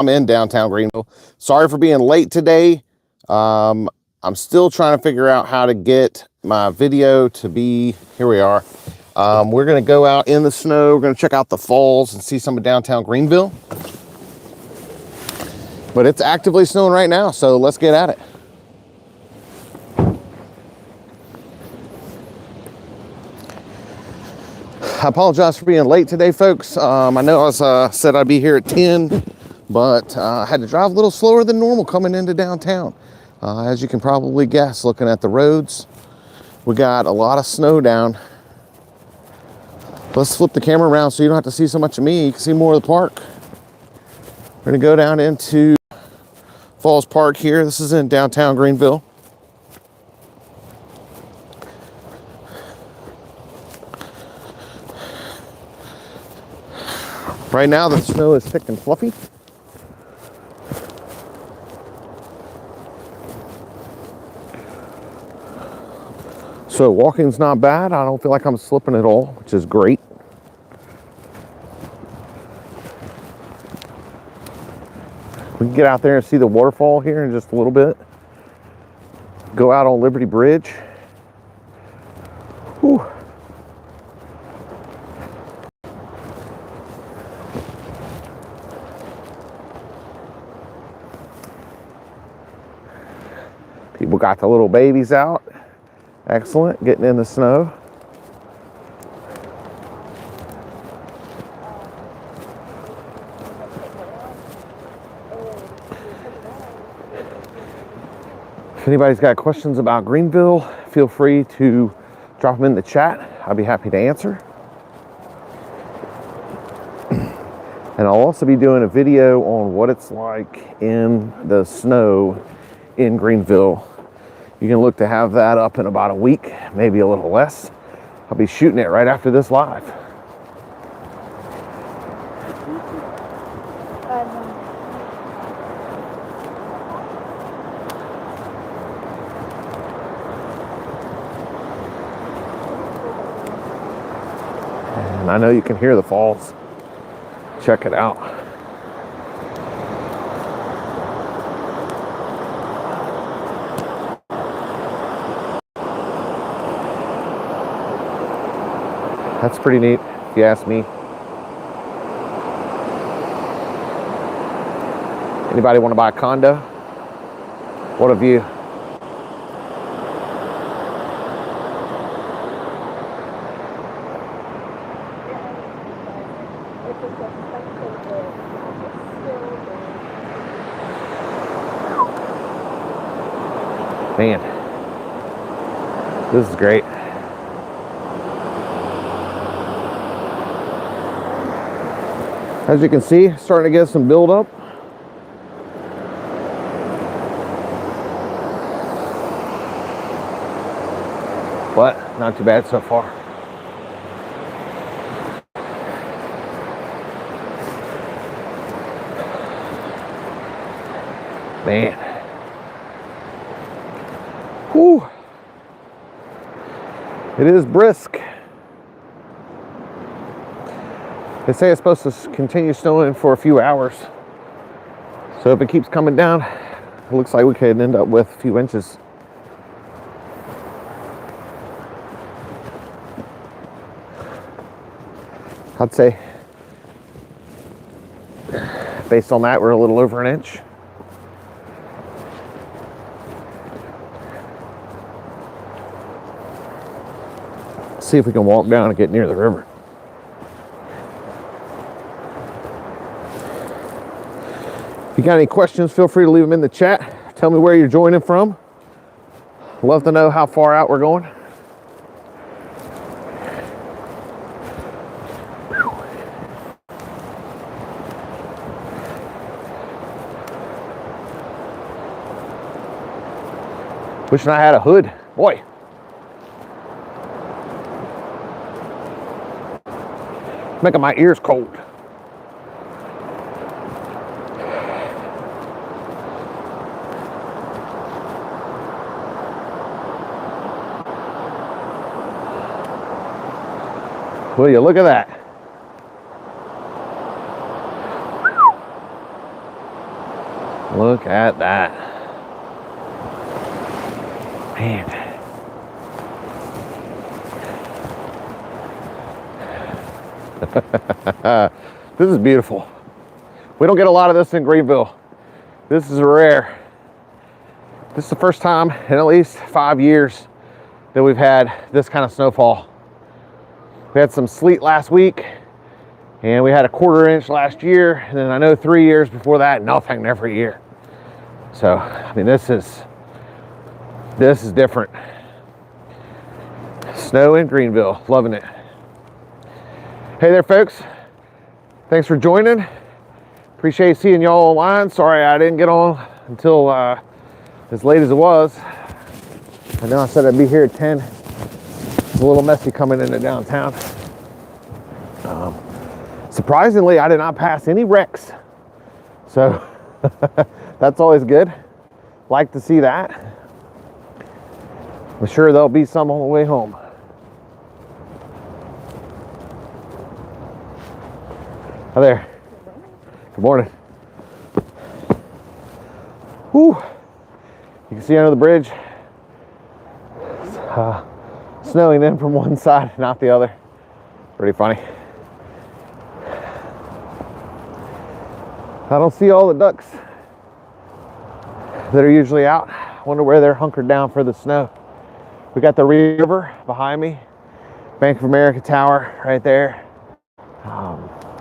I'm in downtown Greenville. Sorry for being late today. I'm still trying to figure out how to get my video to be, here we are. We're gonna go out in the snow. We're gonna check out the falls and see some of downtown Greenville. But it's actively snowing right now, so let's get at it. I apologize for being late today, folks. I know I said I'd be here at 10, but I had to drive a little slower than normal coming into downtown. As you can probably guess, looking at the roads, we got a lot of snow down. Let's flip the camera around so you don't have to see so much of me. You can see more of the park. We're gonna go down into Falls Park here. This is in downtown Greenville. Right now the snow is thick and fluffy. So walking's not bad. I don't feel like I'm slipping at all, which is great. We can get out there and see the waterfall here in just a little bit. Go out on Liberty Bridge. Whew. People got the little babies out. Excellent, getting in the snow. If anybody's got questions about Greenville, feel free to drop them in the chat. I'll be happy to answer. And I'll also be doing a video on what it's like in the snow in Greenville. You can look to have that up in about a week, maybe a little less. I'll be shooting it right after this live. And I know you can hear the falls. Check it out. That's pretty neat, if you ask me. Anybody want to buy a condo? What a view. Man, this is great. As you can see, starting to get some build up. But not too bad so far. Man. Whew. It is brisk. They say it's supposed to continue snowing for a few hours. So if it keeps coming down, it looks like we could end up with a few inches. I'd say, based on that, we're a little over an inch. See if we can walk down and get near the river. If you got any questions, feel free to leave them in the chat. Tell me where you're joining from. Love to know how far out we're going. Wishing I had a hood. Boy. Making my ears cold. Will you look at that? Look at that. Man. This is beautiful. We don't get a lot of this in Greenville. This is rare. This is the first time in at least 5 years that we've had this kind of snowfall. We had some sleet last week, and we had a 1/4 inch last year, and then I know 3 years before that, nothing every year. So, I mean, this is different. Snow in Greenville, loving it. Hey there, folks. Thanks for joining. Appreciate seeing y'all online. Sorry I didn't get on until as late as it was. I know I said I'd be here at 10. It's a little messy coming into downtown. Surprisingly, I did not pass any wrecks. So that's always good. Like to see that. I'm sure there'll be some on the way home. Hi there. Good morning. Whew. You can see under the bridge. It's snowing in from one side, not the other. Pretty funny. I don't see all the ducks that are usually out. I wonder where they're hunkered down for the snow. We got the river behind me. Bank of America Tower right there.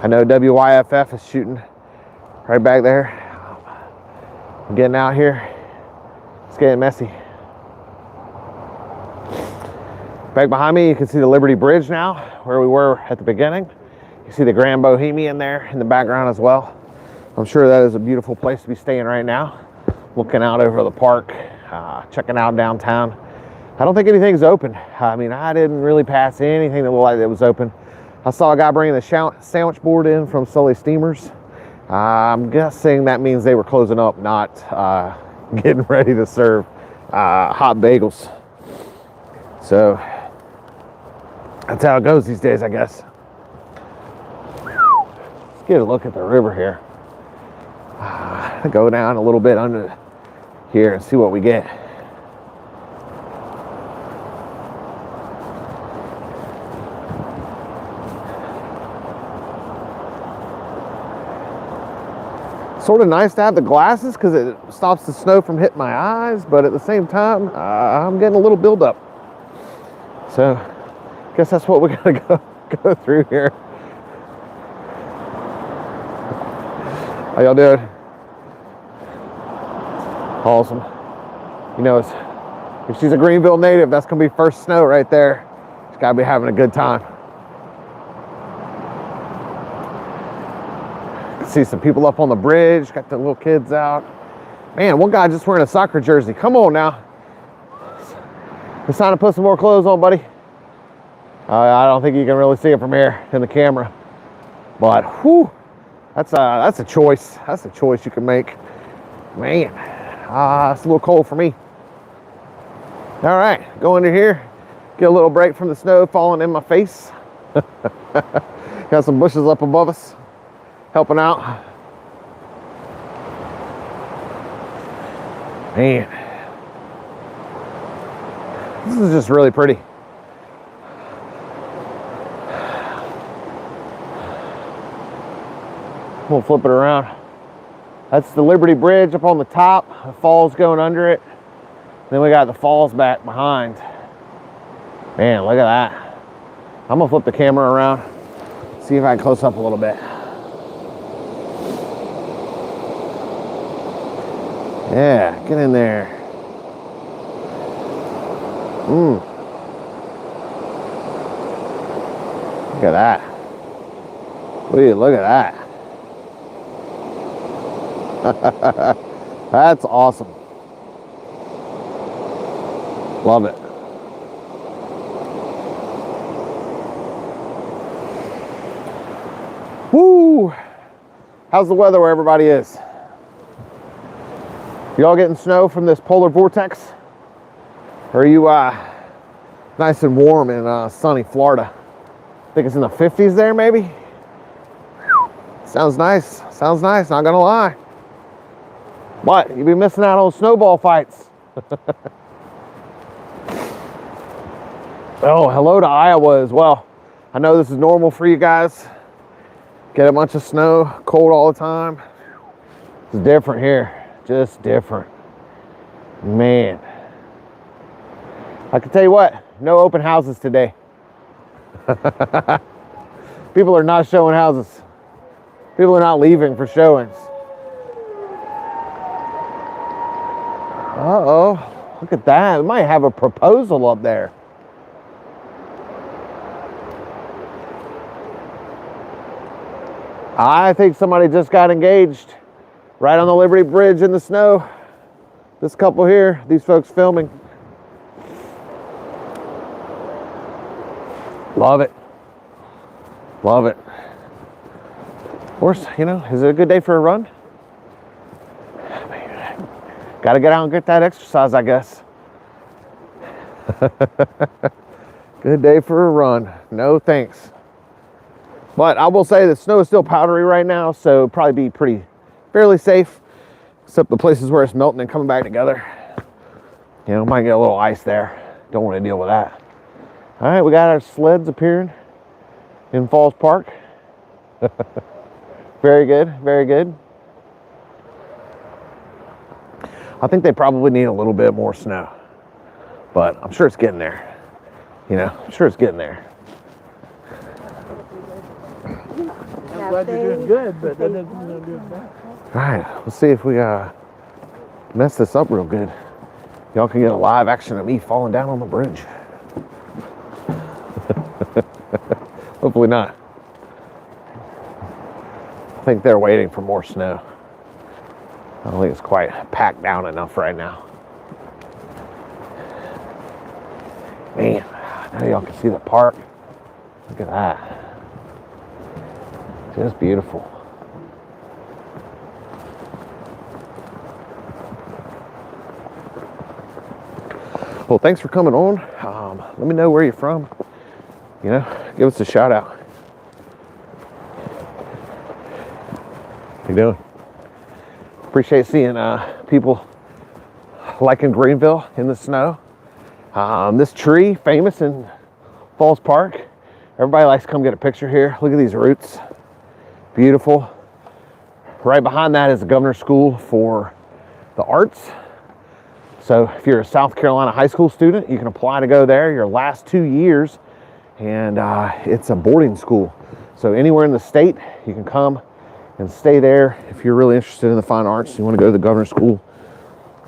I know WYFF is shooting right back there. I'm getting out here. It's getting messy. Back behind me, you can see the Liberty Bridge now, where we were at the beginning. You see the Grand Bohemian there in the background as well. I'm sure that is a beautiful place to be staying right now. Looking out over the park, checking out downtown. I don't think anything's open. I mean, I didn't really pass anything that looked like it was open. I saw a guy bringing the sandwich board in from Sully Steamers. I'm guessing that means they were closing up, not getting ready to serve hot bagels. So that's how it goes these days, I guess. Let's get a look at the river here. Go down a little bit under here and see what we get. Sort of nice to have the glasses because it stops the snow from hitting my eyes, but at the same time, I'm getting a little buildup. So, I guess that's what we're gonna go through here. How y'all doing? Awesome. You know, if she's a Greenville native, that's gonna be first snow right there. She's gotta be having a good time. See some people up on the bridge, got the little kids out. Man, one guy just wearing a soccer jersey. Come on now. It's time to put some more clothes on, buddy. I don't think you can really see it from here in the camera. But, whew, that's a choice. That's a choice you can make. Man, it's a little cold for me. All right, go into here, get a little break from the snow falling in my face. Got some bushes up above us, helping out. Man, this is just really pretty. We'll flip it around. That's the Liberty Bridge up on the top. The falls going under it. Then we got the falls back behind. Man, look at that. I'm gonna flip the camera around, see if I can close up a little bit. Yeah, get in there. Look at that. Look at that. That's awesome. Love it. Woo! How's the weather where everybody is? Y'all getting snow from this polar vortex? Or are you nice and warm in sunny Florida? I think it's in the 50s there, maybe? Sounds nice. Sounds nice, not gonna lie. What? You'll be missing out on snowball fights. Oh, hello to Iowa as well. I know this is normal for you guys. Get a bunch of snow, cold all the time. It's different here, just different. Man. I can tell you what, no open houses today. People are not showing houses. People are not leaving for showings. Uh-oh, look at that. We might have a proposal up there. I think somebody just got engaged right on the Liberty Bridge in the snow. This couple here, these folks filming. Love it. Love it. Of course, you know, is it a good day for a run? Got to get out and get that exercise, I guess. Good day for a run. No thanks. But I will say the snow is still powdery right now, so probably be fairly safe, except the places where it's melting and coming back together. You know, might get a little ice there. Don't want to deal with that. All right, we got our sleds appearing in Falls Park. Very good, very good. I think they probably need a little bit more snow, but I'm sure it's getting there. You know, I'm sure it's getting there. I'm glad you're doing good, but that doesn't mean I'm doing bad. All right, let's see if we mess this up real good. Y'all can get a live action of me falling down on the bridge. Hopefully not. I think they're waiting for more snow. I don't think it's quite packed down enough right now. Man, now y'all can see the park. Look at that. Just beautiful. Well, thanks for coming on. Let me know where you're from. You know, give us a shout out. How you doing? Appreciate seeing people liking Greenville in the snow. This tree, famous in Falls Park. Everybody likes to come get a picture here. Look at these roots. Beautiful. Right behind that is the Governor's School for the Arts. So if you're a South Carolina high school student, you can apply to go there your last 2 years. And it's a boarding school. So anywhere in the state, you can come and stay there. If you're really interested in the fine arts, you want to go to the Governor's School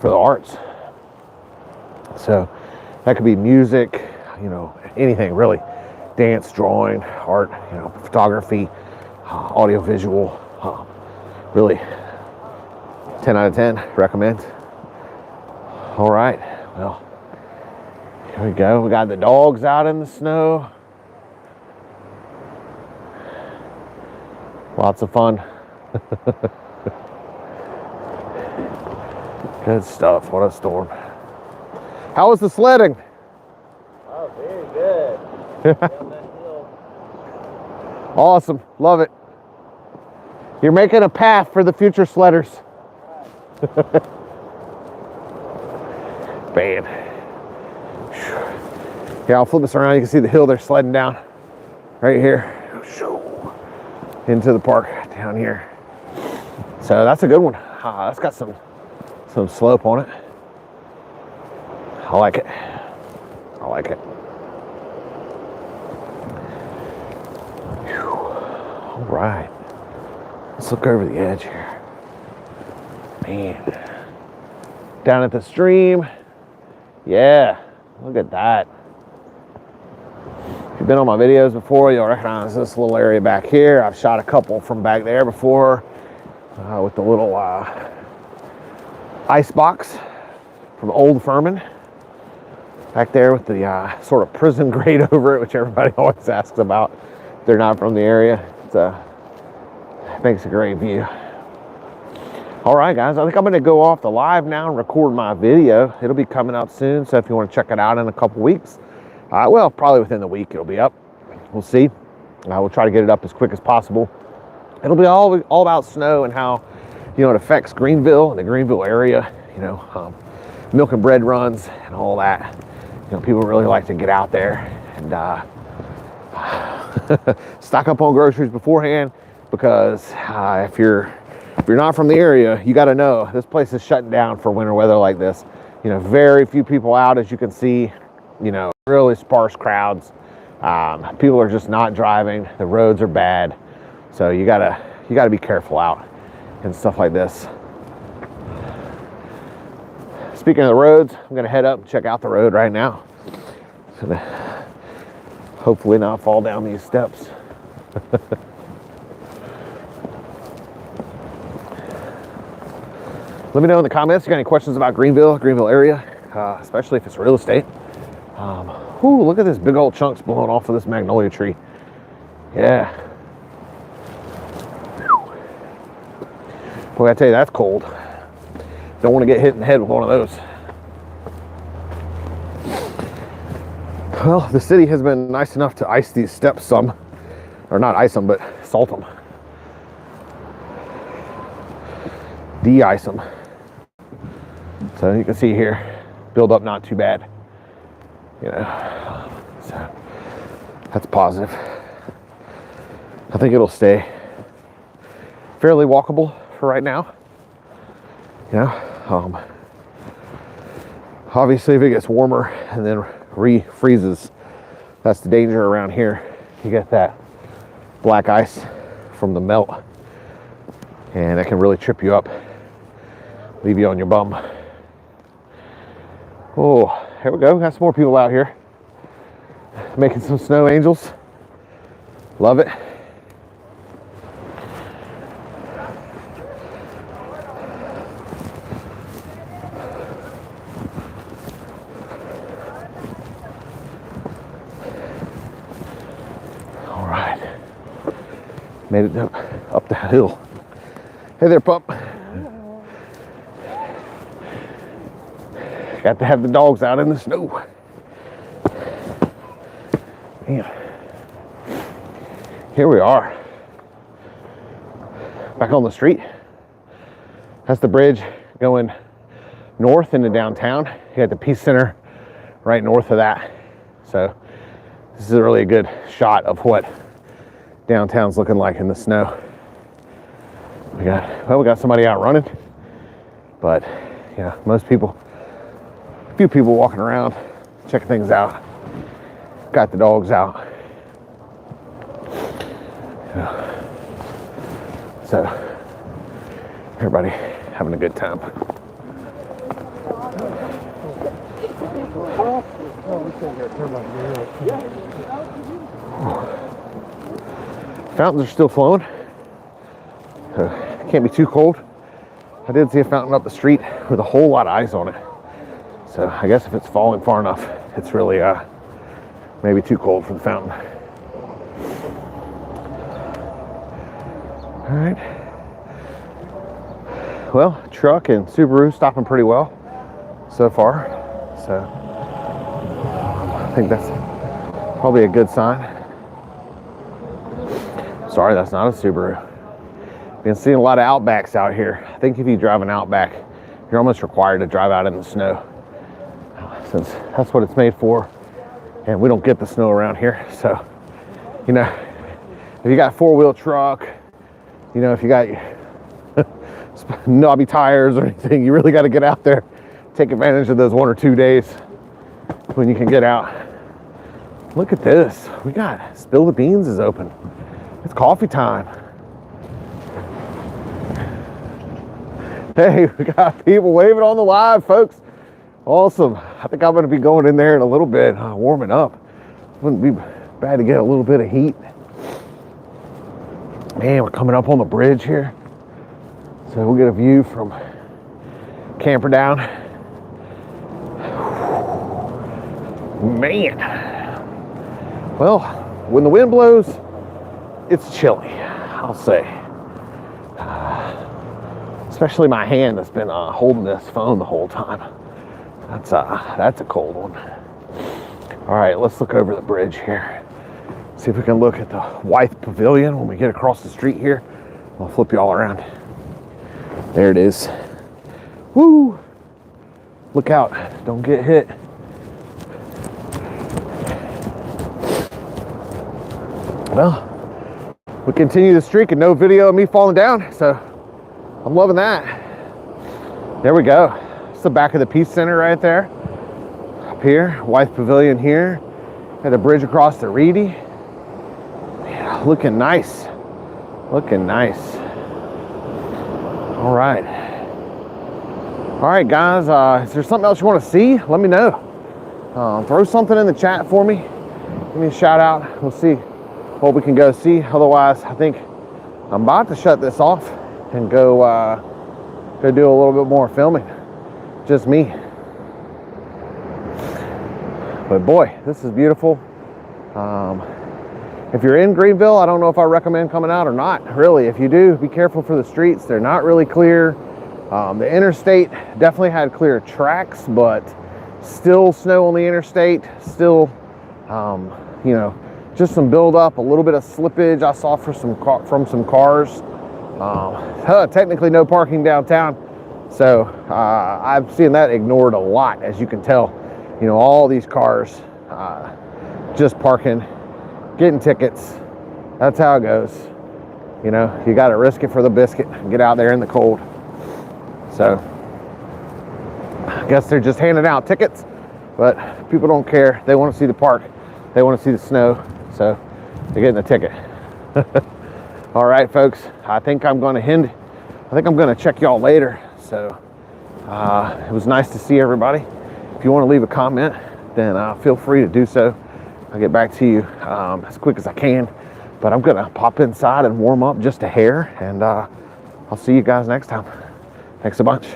for the Arts. So that could be music, you know, anything really. Dance, drawing, art, you know, photography, audio visual. Really 10 out of 10, recommend. All right, well, here we go. We got the dogs out in the snow. Lots of fun. Good stuff. What a storm. How was the sledding? Oh, very good. Down that hill. Awesome. Love it. You're making a path for the future sledders. Man. Yeah, I'll flip this around. You can see the hill they're sledding down right here into the park down here. So that's a good one. That's got some slope on it. I like it. I like it. Whew. All right. Let's look over the edge here. Man. Down at the stream. Yeah, look at that. If you've been on my videos before, you'll recognize this little area back here. I've shot a couple from back there before with the little ice box from Old Furman. Back there with the sort of prison grate over it, which everybody always asks about. If they're not from the area. It makes a great view. All right, guys, I think I'm going to go off the live now and record my video. It'll be coming out soon, so if you want to check it out in a couple weeks, well, probably within the week it'll be up. We'll see. We'll try to get it up as quick as possible. It'll be all about snow and how you know, it affects Greenville and the Greenville area, you know, milk and bread runs and all that. You know, people really like to get out there and stock up on groceries beforehand, because if you're not from the area, you got to know this place is shutting down for winter weather like this. You know, very few people out, as you can see. You know, really sparse crowds. People are just not driving. The roads are bad, so you gotta be careful out and stuff like this. Speaking of the roads, I'm gonna head up and check out the road right now. Gonna hopefully not fall down these steps. Let me know in the comments if you got any questions about Greenville area, especially if it's real estate. Ooh, look at this big old chunks blowing off of this magnolia tree. Yeah. Boy, I tell you, that's cold. Don't want to get hit in the head with one of those. Well, the city has been nice enough to ice these steps some. Or not ice them, but salt them. De-ice them. So you can see here, build up not too bad. You know, so that's positive. I think it'll stay fairly walkable for right now. You know, obviously if it gets warmer and then refreezes, that's the danger around here. You get that black ice from the melt, and that can really trip you up, leave you on your bum. Oh, here we go. Got some more people out here making some snow angels. Love it. All right. Made it up the hill. Hey there, pup. Got to have the dogs out in the snow. Man. Here we are. Back on the street. That's the bridge going north into downtown. You got the Peace Center right north of that. So this is really a good shot of what downtown's looking like in the snow. We got somebody out running, but yeah, most people, a few people walking around, checking things out. Got the dogs out. Yeah. So everybody having a good time. Fountains are still flowing. Can't be too cold. I did see a fountain up the street with a whole lot of ice on it. So I guess if it's falling far enough, it's really maybe too cold for the fountain. All right. Well, truck and Subaru stopping pretty well so far. So I think that's probably a good sign. Sorry, that's not a Subaru. Been seeing a lot of Outbacks out here. I think if you drive an Outback, you're almost required to drive out in the snow, since that's what it's made for. And we don't get the snow around here. So, you know, if you got a four-wheel truck, you know, if you got knobby tires or anything, you really got to get out there, take advantage of those 1 or 2 days when you can get out. Look at this. We got Spill the Beans is open. It's coffee time. Hey, we got people waving on the live, folks. Awesome. I think I'm going to be going in there in a little bit, warming up. Wouldn't be bad to get a little bit of heat. Man, we're coming up on the bridge here. So we'll get a view from Camperdown. Man. Well, when the wind blows, it's chilly, I'll say. Especially my hand that's been holding this phone the whole time. That's a cold one. All right, let's look over the bridge here. See if we can look at the Wythe Pavilion when we get across the street here. I'll flip you all around. There it is. Woo! Look out, don't get hit. Well, we continue the streak and no video of me falling down, so I'm loving that. There we go. It's the back of the Peace Center right there. Up here, Wife Pavilion here. Got the bridge across the Reedy. Yeah, looking nice. Looking nice. All right. All right, guys, is there something else you want to see? Let me know. Throw something in the chat for me. Give me a shout out. We'll see what we can go see. Otherwise, I think I'm about to shut this off and go do a little bit more filming. Just me. But boy, this is beautiful. If you're in Greenville, I don't know if I recommend coming out or not. Really, if you do, be careful for the streets. They're not really clear. The interstate definitely had clear tracks, but still snow on the interstate. Still, you know, just some buildup, a little bit of slippage I saw from some cars. Technically no parking downtown, so I've seen that ignored a lot, as you can tell. You know, all these cars just parking, getting tickets. That's how it goes. You know, you got to risk it for the biscuit and get out there in the cold. So I guess they're just handing out tickets, but people don't care. They want to see the park. They want to see the snow, so they're getting a ticket. All right, folks, I think I'm going to check y'all later. So it was nice to see everybody. If you want to leave a comment, then feel free to do so. I'll get back to you as quick as I can. But I'm going to pop inside and warm up just a hair, and I'll see you guys next time. Thanks a bunch.